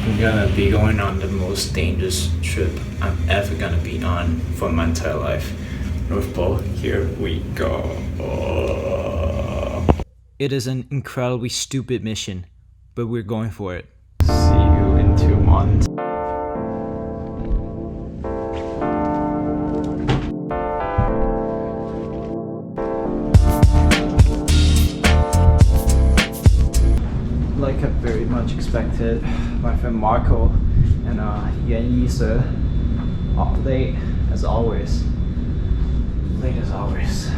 I'm gonna be going on the most dangerous trip I'm ever gonna be on for my entire life. North Pole, here we go. It is an incredibly stupid mission, but we're going for it. See you in 2 months. Like I very much expected, my friend Marco and Yan Yi sir are late as always. Late as always.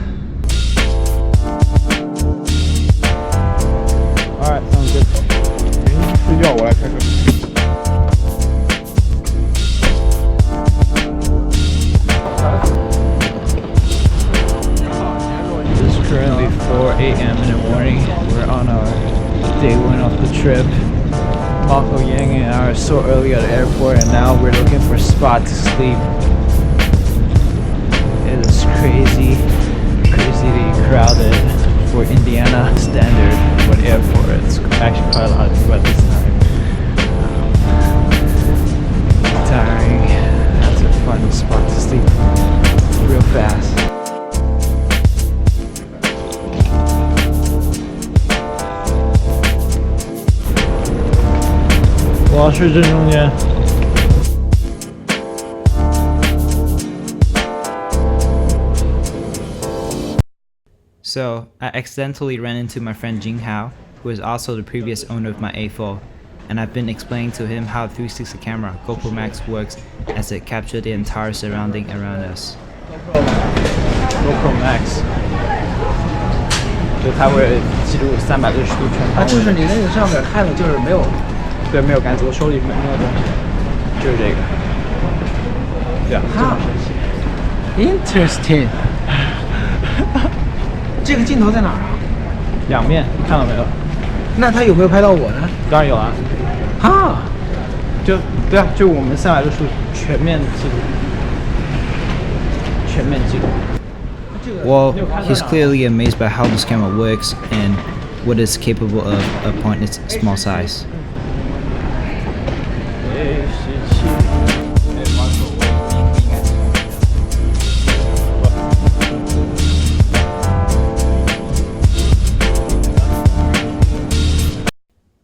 Alright, sounds good. 睡觉，我来开车。 It's currently 4 a.m. in the morning. We're on our day 1 of the trip. Marco, Yang, and I are so early at the airport, and now we're looking for a spot to sleep. It is crazy, crazily crowded for Indiana standard for the airport. It's actually quite a lot of people at this time. Tiring. Have to find a spot to sleep real fast. 我要睡正中间。So, I accidentally ran into my friend Jing Hao, who is also the previous owner of my A4, and I've been explaining to him how 360 camera GoPro Max works as it captures the entire surrounding around us. GoPro Max 就它会记录360度全啊，就是你那个上面看的就是没有，对，没有杆子，我手里没有东西，就是这个，对啊，啊，interesting。这个镜头在哪儿啊？两面看到没有？那他有没有拍到我呢？当然有啊，哈，就对啊，就我们360度全面记录，全面记录。Well, he's clearly amazed by how this camera works and what it's capable of upon its small size.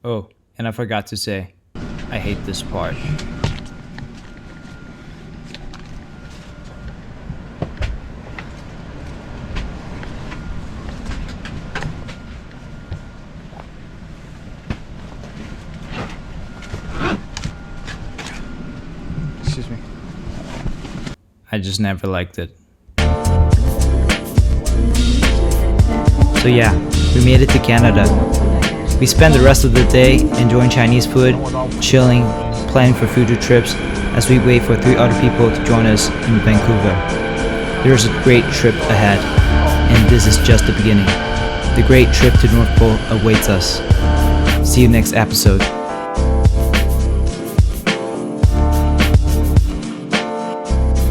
Oh, and I forgot to say, I hate this part. Excuse me. I just never liked it. So yeah, we made it to Canada. We spent the rest of the day enjoying Chinese food, chilling, planning for future trips as we wait for 3 other people to join us in Vancouver. There's a great trip ahead, and this is just the beginning. The great trip to North Pole awaits us. See you next episode.